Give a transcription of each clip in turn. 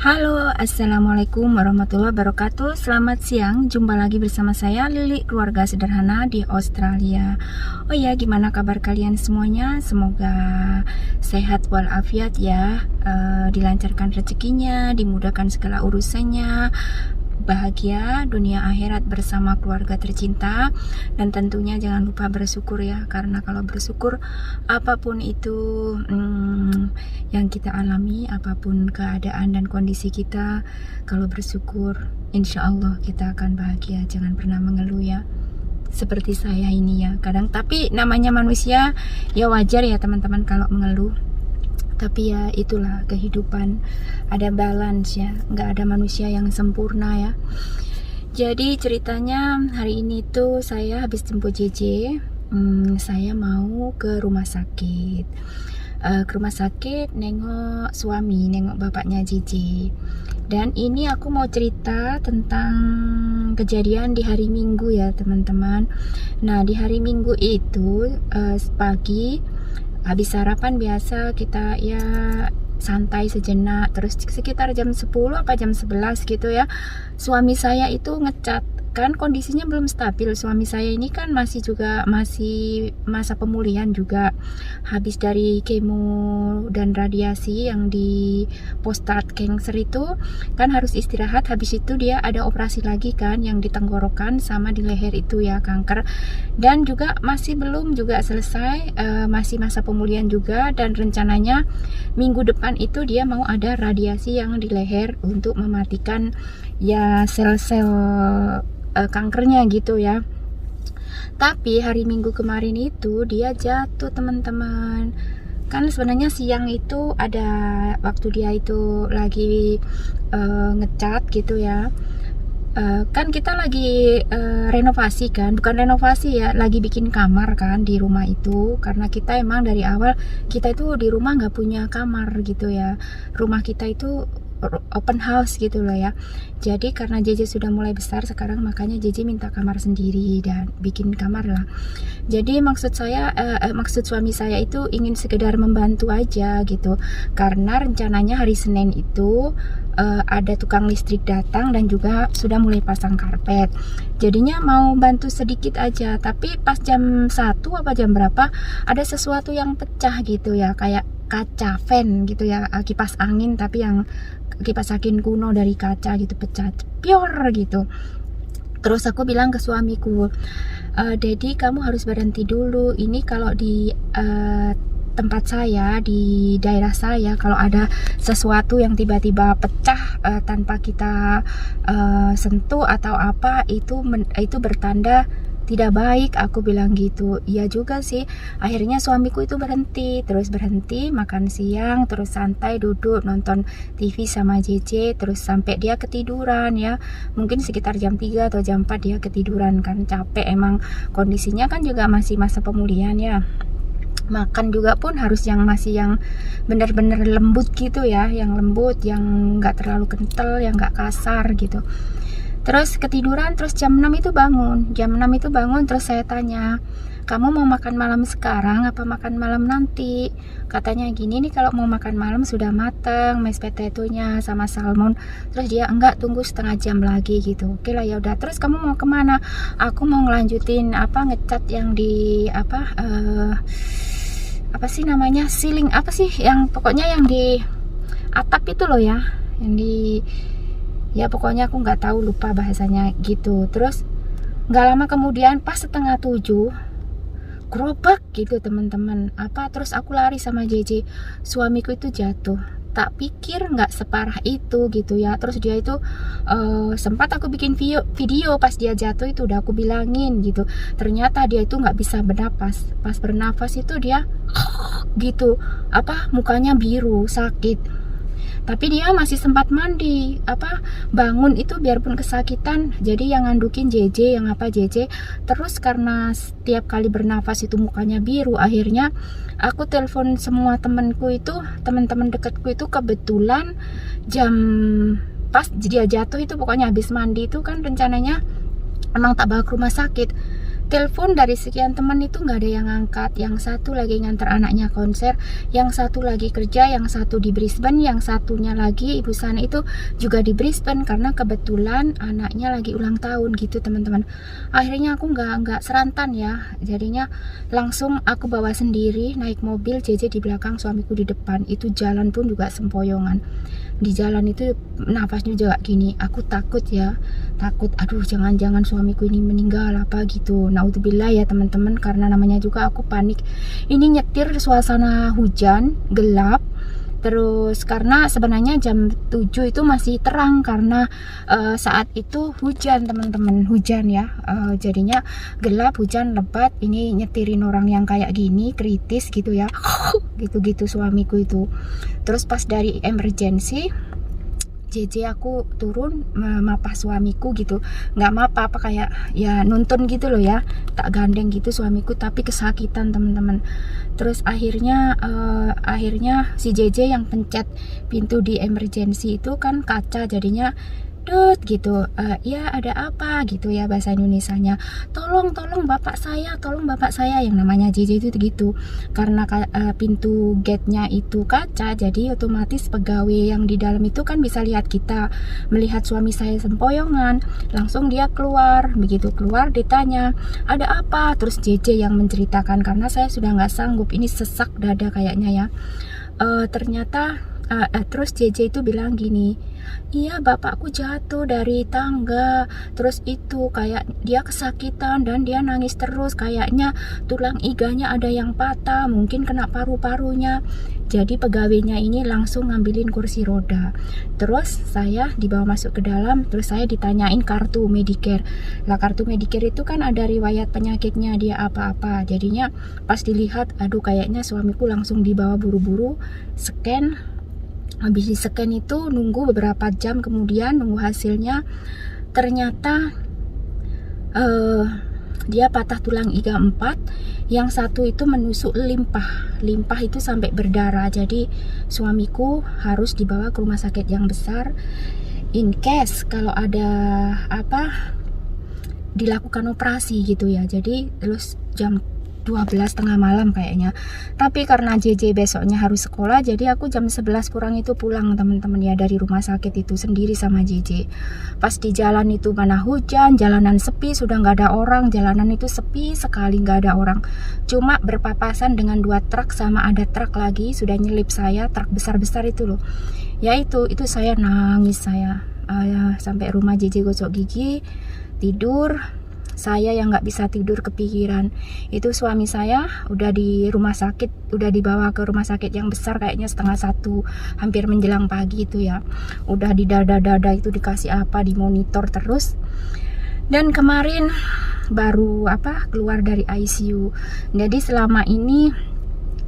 Halo, assalamualaikum warahmatullahi wabarakatuh. Selamat siang, jumpa lagi bersama saya Lili, keluarga sederhana di Australia. Oh ya, gimana kabar kalian semuanya? Semoga sehat walafiat ya, dilancarkan rezekinya, dimudahkan segala urusannya, bahagia dunia akhirat bersama keluarga tercinta. Dan tentunya jangan lupa bersyukur ya, karena kalau bersyukur apapun itu yang kita alami, apapun keadaan dan kondisi kita, kalau bersyukur insya Allah kita akan bahagia. Jangan pernah mengeluh ya, seperti saya ini ya kadang. Tapi namanya manusia ya, wajar ya teman-teman kalau mengeluh. Tapi ya itulah kehidupan, ada balance ya, nggak ada manusia yang sempurna ya. Jadi ceritanya hari ini tuh saya habis jemput JJ, saya mau ke rumah sakit. Nengok suami, nengok bapaknya JJ. Dan ini aku mau cerita tentang kejadian di hari Minggu ya teman-teman. Nah di hari Minggu itu pagi habis sarapan biasa kita ya santai sejenak, terus sekitar jam 10 apa jam 11 gitu ya, suami saya itu ngecat. Kan kondisinya belum stabil, suami saya ini kan masih masa pemulihan juga, habis dari kemo dan radiasi yang di prostat cancer itu kan harus istirahat. Habis itu dia ada operasi lagi kan yang di tenggorokan sama di leher itu ya, kanker. Dan juga masih belum juga selesai, masih masa pemulihan juga. Dan rencananya minggu depan itu dia mau ada radiasi yang di leher untuk mematikan ya sel-sel kankernya gitu ya. Tapi hari Minggu kemarin itu dia jatuh teman-teman. Kan sebenarnya siang itu ada waktu dia itu lagi ngecat gitu ya. Kan kita lagi renovasi kan, bukan renovasi ya, lagi bikin kamar kan di rumah itu. Karena kita emang dari awal kita itu di rumah nggak punya kamar gitu ya. Rumah kita itu open house gitu loh ya. Jadi karena JJ sudah mulai besar sekarang, makanya JJ minta kamar sendiri dan bikin kamar lah. Jadi maksud suami saya itu ingin sekedar membantu aja gitu. Karena rencananya hari Senin itu ada tukang listrik datang dan juga sudah mulai pasang karpet. Jadinya mau bantu sedikit aja. Tapi pas jam 1 apa jam berapa ada sesuatu yang pecah gitu ya, kayak kaca fan gitu ya, kipas angin tapi yang kipas angin kuno dari kaca gitu pecah pior gitu. Terus aku bilang ke suamiku, Daddy kamu harus berhenti dulu. Ini kalau di tempat saya, di daerah saya, kalau ada sesuatu yang tiba-tiba pecah tanpa kita sentuh atau apa, itu bertanda tidak baik. Aku bilang gitu. Iya juga sih. Akhirnya suamiku itu berhenti makan siang, terus santai duduk nonton TV sama JJ, terus sampai dia ketiduran ya. Mungkin sekitar jam 3 atau jam 4 dia ketiduran kan, capek emang, kondisinya kan juga masih masa pemulihan ya. Makan juga pun harus yang masih yang bener-bener lembut gitu ya, yang lembut, yang nggak terlalu kental, yang nggak kasar gitu. Terus ketiduran, terus jam 6 itu bangun. Terus saya tanya, kamu mau makan malam sekarang apa makan malam nanti? Katanya gini nih, kalau mau makan malam sudah mateng mashed potato-nya sama salmon. Terus dia enggak, tunggu setengah jam lagi gitu. Oke lah ya udah. Terus kamu mau kemana? Aku mau ngelanjutin ngecat yang di apa sih namanya, ceiling apa sih, yang pokoknya yang di atap itu loh ya, yang di ya pokoknya aku nggak tahu, lupa bahasanya gitu. Terus nggak lama kemudian pas setengah 7 gerobak gitu teman-teman, terus aku lari sama JJ, suamiku itu jatuh. Tak pikir nggak separah itu gitu ya. Terus dia itu sempat aku bikin video pas dia jatuh itu, udah aku bilangin gitu. Ternyata dia itu nggak bisa bernapas. Pas bernapas itu dia gitu, mukanya biru, sakit. Tapi dia masih sempat mandi, bangun itu biarpun kesakitan. Jadi yang ngandukin JJ, JJ. Terus karena setiap kali bernafas itu mukanya biru, akhirnya aku telepon semua teman-teman dekatku itu. Kebetulan jam pas dia jatuh itu, pokoknya habis mandi itu kan rencananya emang tak bawa ke rumah sakit. telepon dari sekian teman itu nggak ada yang angkat. Yang satu lagi ngantar anaknya konser, yang satu lagi kerja, yang satu di Brisbane, yang satunya lagi ibu sana itu juga di Brisbane karena kebetulan anaknya lagi ulang tahun gitu teman-teman. Akhirnya aku nggak serantan ya, jadinya langsung aku bawa sendiri naik mobil, JJ di belakang, suamiku di depan. Itu jalan pun juga sempoyongan. Di jalan itu nafasnya juga gini, aku takut ya, takut aduh jangan-jangan suamiku ini meninggal apa gitu. Naudzubillah ya teman-teman, karena namanya juga aku panik. Ini nyetir suasana hujan gelap, terus karena sebenarnya jam 7 itu masih terang karena saat itu hujan teman-teman, hujan ya, jadinya gelap, hujan lebat. Ini nyetirin orang yang kayak gini kritis gitu ya gitu-gitu suamiku itu. Terus pas dari emergency JJ aku turun mapah suamiku gitu, nggak mapah apa kayak ya nuntun gitu loh ya, tak gandeng gitu suamiku tapi kesakitan teman-teman. Terus akhirnya si JJ yang pencet pintu di emergency itu kan kaca, jadinya dut gitu, ya ada apa gitu ya bahasa Indonesianya, tolong bapak saya, tolong bapak saya. Yang namanya JJ itu gitu, karena pintu gate-nya itu kaca, jadi otomatis pegawai yang di dalam itu kan bisa lihat kita. Melihat suami saya sempoyongan, langsung dia keluar. Begitu keluar ditanya ada apa, terus JJ yang menceritakan karena saya sudah nggak sanggup, ini sesak dada kayaknya ya. Ternyata terus JJ itu bilang gini, iya bapakku jatuh dari tangga, terus itu kayak dia kesakitan dan dia nangis terus, kayaknya tulang iganya ada yang patah, mungkin kena paru-parunya. Jadi pegawainya ini langsung ngambilin kursi roda. Terus saya dibawa masuk ke dalam, terus saya ditanyain kartu Medicare. Lah kartu Medicare itu kan ada riwayat penyakitnya dia apa-apa. Jadinya pas dilihat, aduh kayaknya suamiku langsung dibawa buru-buru scan. Habis di scan itu nunggu beberapa jam, kemudian nunggu hasilnya. Ternyata dia patah tulang iga 4, yang satu itu menusuk limpah itu sampai berdarah. Jadi suamiku harus dibawa ke rumah sakit yang besar in case kalau ada apa dilakukan operasi gitu ya. Jadi terus jam 12 tengah malam kayaknya. Tapi karena JJ besoknya harus sekolah, jadi aku jam 11 kurang itu pulang teman-teman ya dari rumah sakit itu sendiri sama JJ. Pas di jalan itu mana hujan, jalanan sepi, sudah nggak ada orang, jalanan itu sepi sekali, nggak ada orang. Cuma berpapasan dengan 2 truk, sama ada truk lagi sudah nyelip saya, truk besar-besar itu loh. Ya itu saya nangis saya. Sampai rumah JJ gosok gigi, tidur. Saya yang nggak bisa tidur kepikiran. Itu suami saya udah di rumah sakit, udah dibawa ke rumah sakit yang besar kayaknya 12:30, hampir menjelang pagi itu ya. Udah di dada-dada itu dikasih apa, dimonitor terus. Dan kemarin baru keluar dari ICU. Jadi selama ini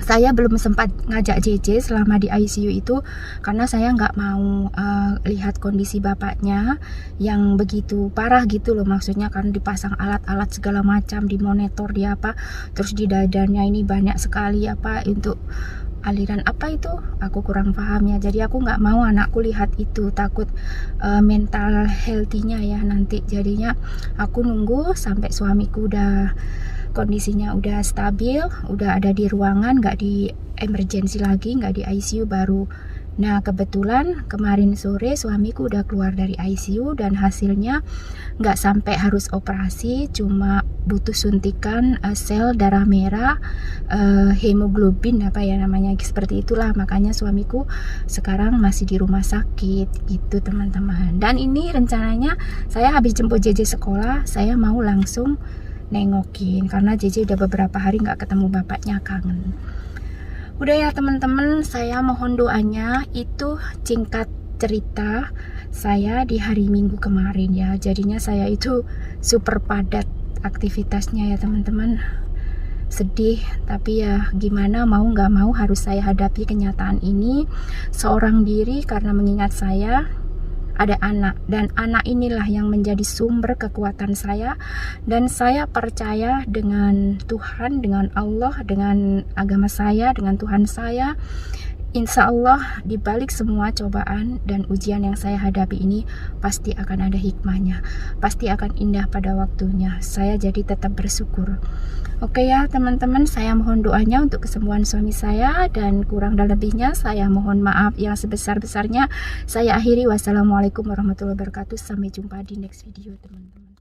saya belum sempat ngajak JJ selama di ICU itu karena saya nggak mau lihat kondisi bapaknya yang begitu parah gitu loh, maksudnya kan dipasang alat-alat segala macam, dimonitor dia apa, terus di dadanya ini banyak sekali untuk aliran apa itu, aku kurang paham ya. Jadi aku nggak mau anakku lihat itu, takut mental healthy-nya ya nanti. Jadinya aku nunggu sampai suamiku udah kondisinya udah stabil, udah ada di ruangan, nggak di emergency lagi, nggak di ICU baru. Nah kebetulan kemarin sore suamiku udah keluar dari ICU dan hasilnya nggak sampai harus operasi, cuma butuh suntikan sel darah merah, hemoglobin apa ya namanya, seperti itulah. Makanya suamiku sekarang masih di rumah sakit gitu teman-teman. Dan ini rencananya saya habis jemput JJ sekolah, saya mau langsung nengokin karena JJ udah beberapa hari nggak ketemu bapaknya, kangen. Udah ya teman-teman, saya mohon doanya. Itu singkat cerita saya di hari Minggu kemarin ya. Jadinya saya itu super padat aktivitasnya ya teman-teman. Sedih, tapi ya gimana, mau nggak mau harus saya hadapi kenyataan ini seorang diri karena mengingat saya ada anak, dan anak inilah yang menjadi sumber kekuatan saya. Dan saya percaya dengan Tuhan, dengan Allah, dengan agama saya, dengan Tuhan saya. Insya Allah di balik semua cobaan dan ujian yang saya hadapi ini pasti akan ada hikmahnya, pasti akan indah pada waktunya. Saya jadi tetap bersyukur. Oke ya teman-teman, saya mohon doanya untuk kesembuhan suami saya, dan kurang dan lebihnya saya mohon maaf yang sebesar-besarnya. Saya akhiri, wassalamualaikum warahmatullahi wabarakatuh. Sampai jumpa di next video teman-teman.